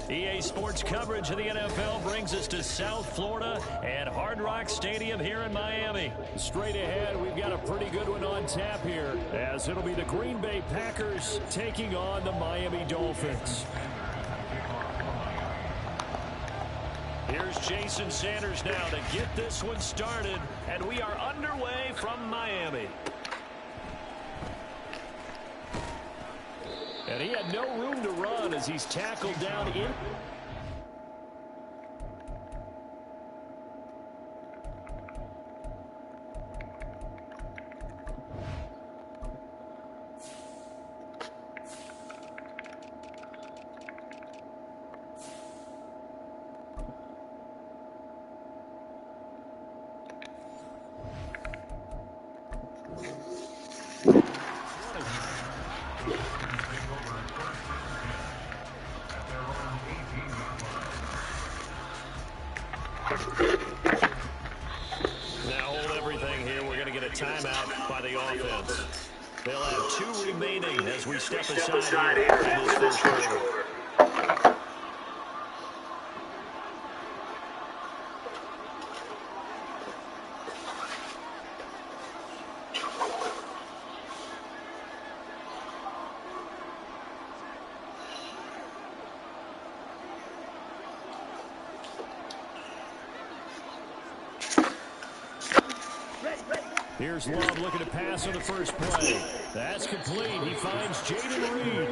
EA Sports coverage of the NFL brings us to South Florida at Hard Rock Stadium here in Miami. Straight ahead, we've got a pretty good one on tap here, as it'll be the Green Bay Packers taking on the Miami Dolphins. Here's Jason Sanders now to get this one started, and we are underway from Miami. And he had no room to run as he's tackled down in. Timeout by the offense. They'll have 2 remaining as we step aside here in this first quarter. Here's Love looking to pass on the first play. That's complete. He finds Jaden Reed.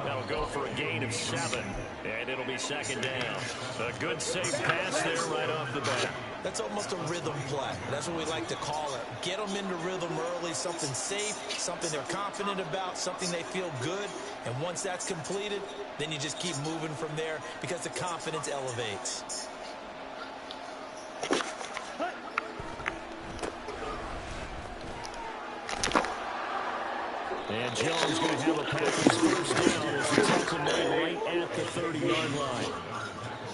That'll go for a gain of 7, and it'll be second down. A good safe pass there right off the bat. That's almost a rhythm play. That's what we like to call it. Get them into rhythm early, something safe, something they're confident about, something they feel good. And once that's completed, then you just keep moving from there because the confidence elevates. And Jones going to have a Packers first down as he takes him right at the 30-yard line.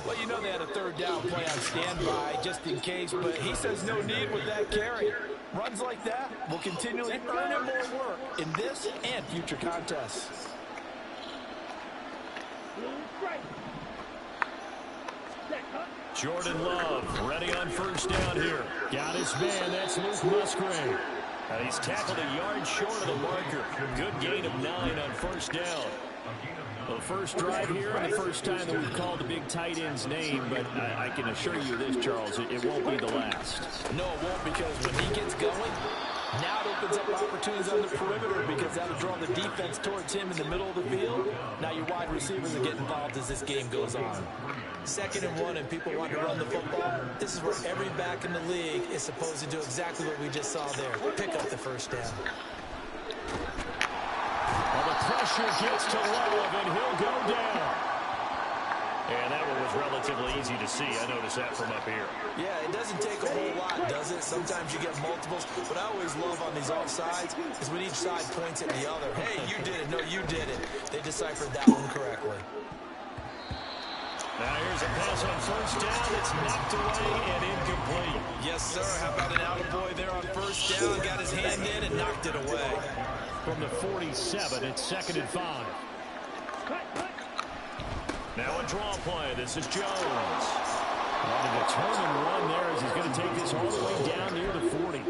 Well, you know they had a third down play on standby just in case, but he says no need with that carry. Runs like that will continually earn him more work in this and future contests. Jordan Love ready on first down here. Got his man. That's Luke Musgrave. And he's tackled a yard short of the marker. Good gain of 9 on first down. The first drive here and the first time that we've called the big tight end's name, but I can assure you this, Charles, it won't be the last. No, it won't, because when he gets going, now it opens up opportunities on the perimeter because that'll draw the defense towards him in the middle of the field. Now your wide receivers will get involved as this game goes on. 2nd and 1 and people want to run the football. This is where every back in the league is supposed to do exactly what we just saw there. Pick up the first down. Well, the pressure gets to Love, and he'll go down. And that one was relatively easy to see. I noticed that from up here. Yeah, it doesn't take a whole lot, does it? Sometimes you get multiples. What I always love on these offsides is when each side points at the other. Hey, you did it. No, you did it. They deciphered that one correctly. Now here's a pass on first down. It's knocked away and incomplete. Yes, sir. How about an attaboy there on first down? Got his hand in and knocked it away. From the 47, it's 2nd and 5. Now a draw play. This is Jones. On a determined run there as he's going to take this all the way down near the 40.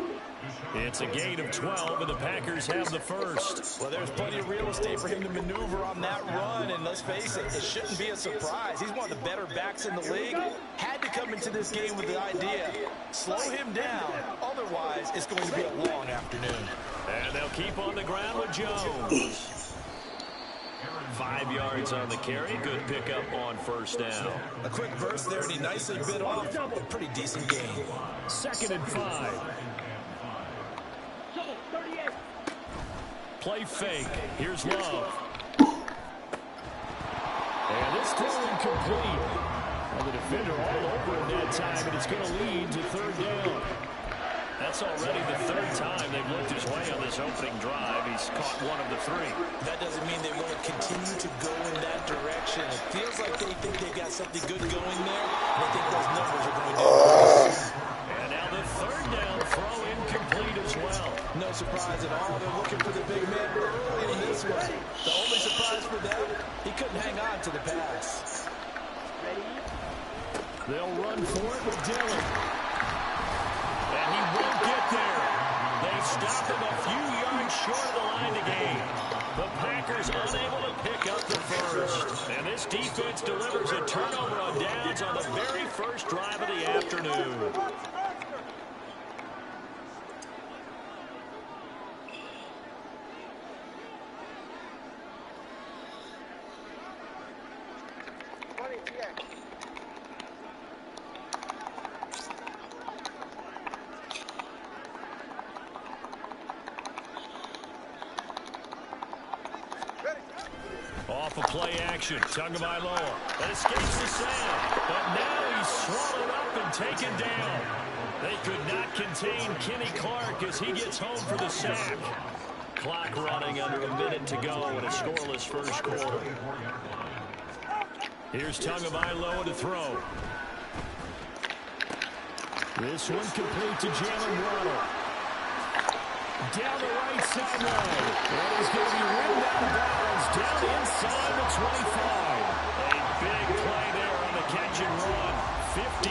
It's a gain of 12, and the Packers have the first. Well, there's plenty of real estate for him to maneuver on that run, and let's face it, it shouldn't be a surprise. He's one of the better backs in the league. Had to come into this game with the idea, slow him down. Otherwise, it's going to be a long afternoon. And they'll keep on the ground with Jones. 5 yards on the carry. Good pickup on first down. A quick burst there, and he nicely bit off a pretty decent gain. 2nd and 5. Play fake. Here's Love. And this throw incomplete. And the defender all over him that time, and it's going to lead to 3rd down. That's already the 3rd time they've looked his way on this opening drive. He's caught 1 of the 3. That doesn't mean they won't continue to go in that direction. It feels like they think they got something good going there, and I think those numbers are going to increase. And now the 3rd down throw incomplete as well. No surprise at all. They're looking for the big man early in this one. The only surprise for them, he couldn't hang on to the pass. They'll run for it with Dillon. And he won't get there. They stop him a few yards short of the line to gain. The Packers unable to pick up the first. And this defense delivers a turnover on downs on the very first drive of the afternoon. Off of play action, Tagovailoa that escapes the sound, but now he's swallowed up and taken down. They could not contain Kenny Clark as he gets home for the sack. Clock running under a minute to go in a scoreless first quarter. Here's Tagovailoa to throw. This one complete to Jalen Waddle. Down the right sideline. And he's going to be ridden out of bounds down inside the 25. A big play there on the catch and run. 53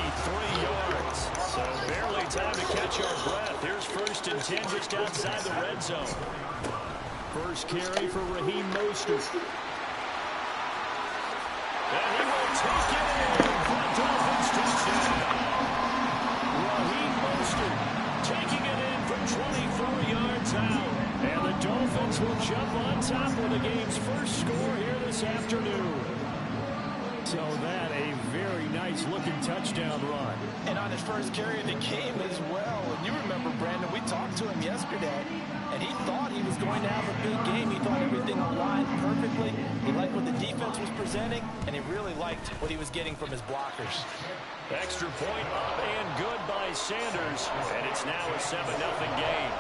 yards. So barely time to catch our breath. Here's 1st and 10 just outside the red zone. First carry for Raheem Mostert. And he will take it in for the Dolphins touchdown. Raheem Mostert taking it in from 24 yards out. And the Dolphins will jump on top of the game's first score here this afternoon. So that a very nice looking touchdown run. And on his first carry of the game as well. And you remember, Brandon, we talked to him yesterday, and he thought he was going to have a big game. He thought everything aligned perfectly. He liked what the defense was presenting, and he really liked what he was getting from his blockers. Extra point up and good by Sanders, and it's now a 7-0 game.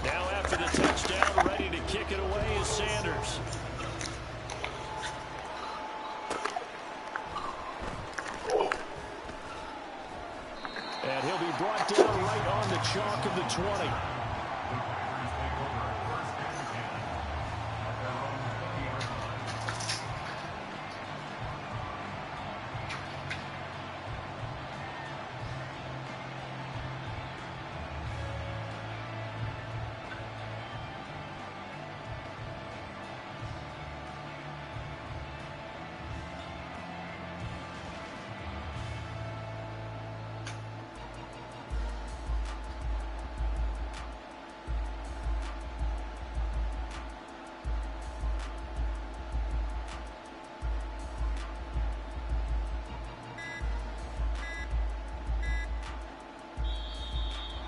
Now after the touchdown, ready to kick it away is Sanders. And he'll be brought down right on the chalk of the 20.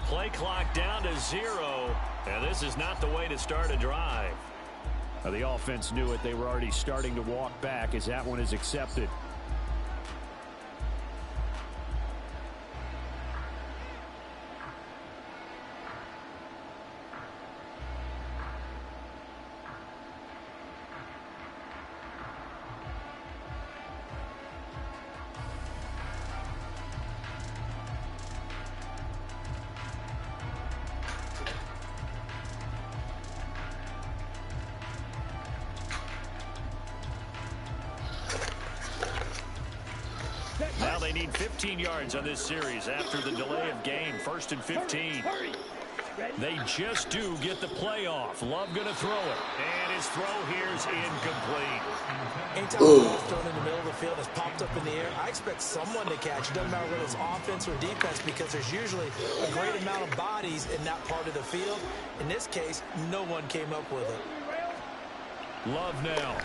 Play clock down to 0, and this is not the way to start a drive. The offense knew it. They were already starting to walk back as that one is accepted. Now they need 15 yards on this series after the delay of game. 1st and 15. They just do get the playoff. Love going to throw it. And his throw here is incomplete. Anytime a ball's thrown in the middle of the field is popped up in the air, I expect someone to catch. It doesn't matter whether it's offense or defense, because there's usually a great amount of bodies in that part of the field. In this case, no one came up with it. Love now.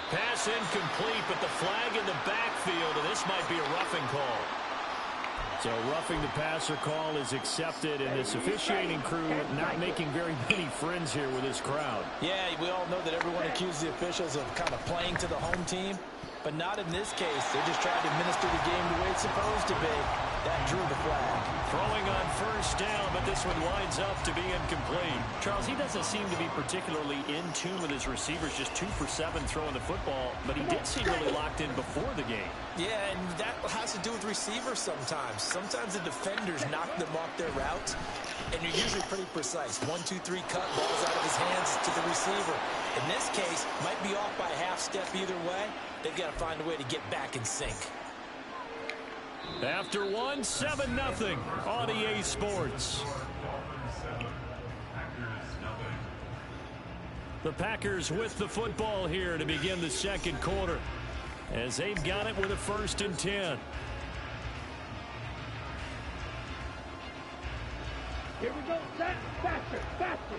Pass incomplete, but the flag in the backfield, and this might be a roughing call. So roughing the passer call is accepted, and this officiating crew not making very many friends here with this crowd. Yeah, we all know that everyone accuses the officials of kind of playing to the home team, but not in this case. They just tried to administer the game the way it's supposed to be. That drew the flag. Throwing on first down, but this one winds up to be incomplete. Charles, he doesn't seem to be particularly in tune with his receivers, just 2 for 7 throwing the football, but he did seem really locked in before the game. Yeah, and that has to do with receivers sometimes. Sometimes the defenders knock them off their routes, and you're usually pretty precise. 1, 2, 3 cut, ball's out of his hands to the receiver. In this case, might be off by a half step either way. They've got to find a way to get back in sync. After 1, 7-0 on EA Sports. The Packers with the football here to begin the second quarter, as they've got it with a 1st and 10. Here we go, set, faster, faster.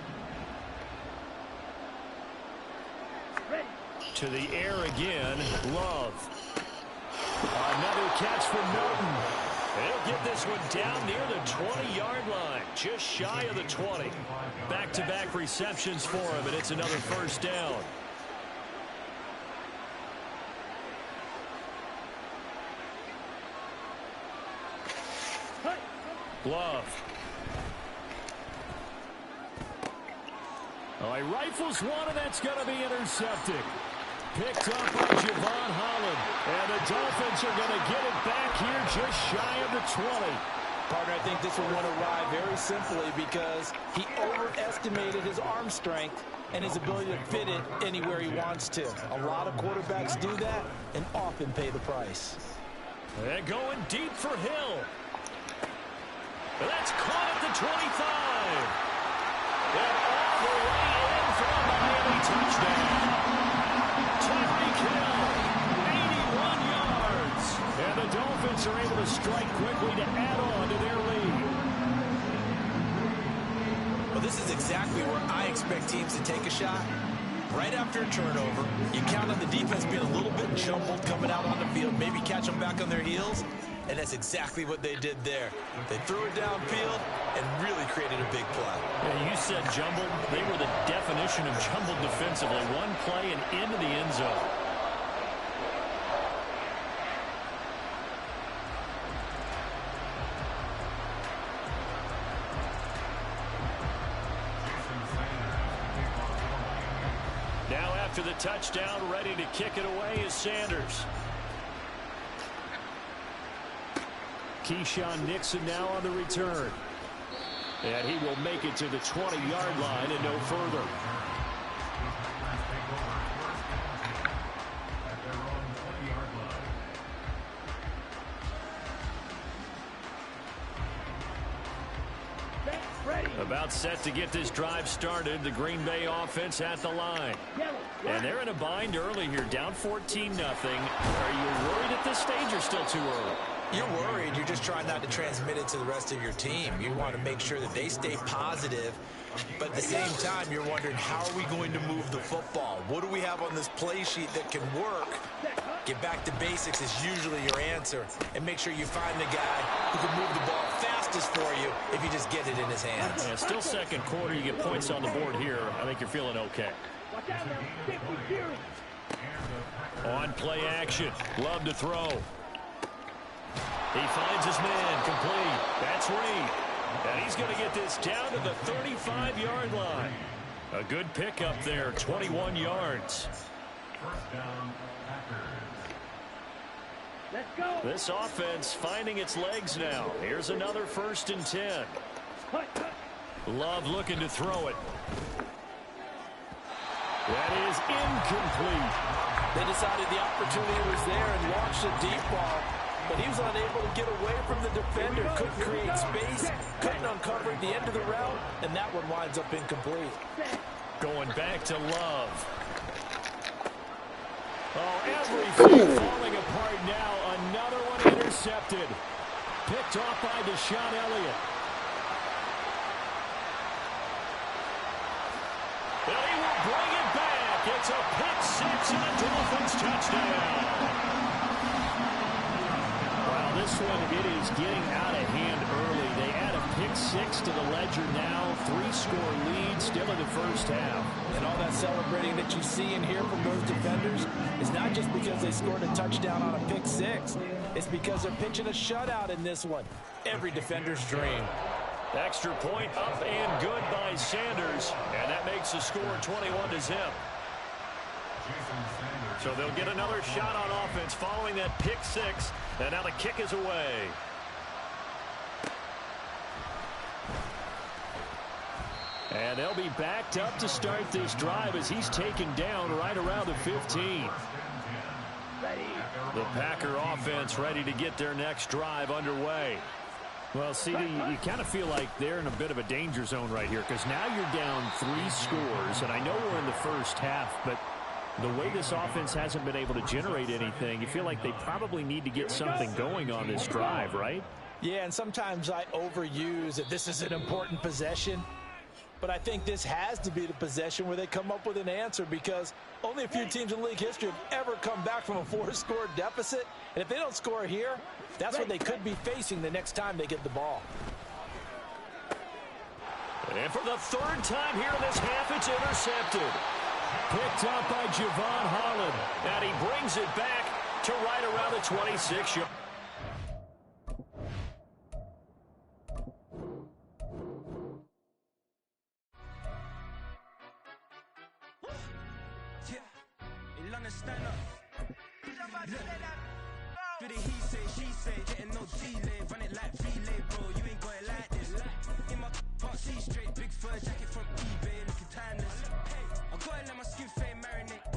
Ready. To the air again, Love. Another catch from Norton. He'll get this one down near the 20-yard line, just shy of the 20. Back-to-back receptions for him, and it's another 1st down. Love. Oh, he rifles one, and that's going to be intercepted. Picked up by Javon Holland. And the Dolphins are going to get it back here just shy of the 20. Partner, I think this one won't arrive very simply because he overestimated his arm strength and his ability to fit it anywhere he wants to. A lot of quarterbacks do that and often pay the price. They're going deep for Hill. That's caught at the 25. And all the way in for a Miami touchdown. Tyreek Hill, 81 yards. And the Dolphins are able to strike quickly to add on to their lead. Well, this is exactly where I expect teams to take a shot. Right after a turnover, you count on the defense being a little bit jumbled coming out on the field, maybe catch them back on their heels, and that's exactly what they did there. They threw it downfield and really created a big play. Yeah, you said jumbled. They were the definition of jumbled defensively. One play and into the end zone. Now after the touchdown, ready to kick it away is Sanders. Keyshawn Nixon now on the return. And he will make it to the 20-yard line and no further. About set to get this drive started. The Green Bay offense at the line. And they're in a bind early here, down 14-0. Are you worried at this stage or still too early? You're worried. You're just trying not to transmit it to the rest of your team. You want to make sure that they stay positive. But at the same time, you're wondering, how are we going to move the football? What do we have on this play sheet that can work? Get back to basics is usually your answer. And make sure you find the guy who can move the ball fastest for you if you just get it in his hands. Yeah, still second quarter. You get points on the board here. I think you're feeling okay. On play action. Love to throw. He finds his man complete. That's Reed. And he's going to get this down to the 35-yard line. A good pickup there, 21 yards. Let's go. This offense finding its legs now. Here's another 1st and 10. Love looking to throw it. That is incomplete. They decided the opportunity was there and launched a deep ball. But he was unable to get away from the defender, couldn't create space, couldn't uncover at the end of the route, and that one winds up incomplete. Going back to Love. Oh, everything falling apart now. Another one intercepted. Picked off by Deshaun Elliott. And he will bring it back. It's a pick six and a Dolphins touchdown. This one, it is getting out of hand early. They add a pick six to the ledger now. 3-score lead still in the first half. And all that celebrating that you see and hear from those defenders is not just because they scored a touchdown on a pick six. It's because they're pitching a shutout in this one. Every defender's dream. Extra point up and good by Sanders. And that makes the score 21-0. So they'll get another shot on offense following that pick six. And now the kick is away. And they'll be backed up to start this drive as he's taken down right around the 15. The Packer offense ready to get their next drive underway. Well, CD, you kind of feel like they're in a bit of a danger zone right here because now you're down 3 scores, and I know we're in the first half, but the way this offense hasn't been able to generate anything, you feel like they probably need to get something going on this drive, right? Yeah, and sometimes I overuse that this is an important possession. But I think this has to be the possession where they come up with an answer because only a few teams in league history have ever come back from a 4-score deficit. And if they don't score here, that's what they could be facing the next time they get the ball. And for the 3rd time here in this half, it's intercepted. Picked up by Javon Holland. And he brings it back to right around the 26-yard. Stand up. Do the he say, she say, getting no delay, run it like relay, bro. You ain't got it like this. In my part, see straight, big fur jacket from eBay, looking timeless. I gotta let my skin fade marinate.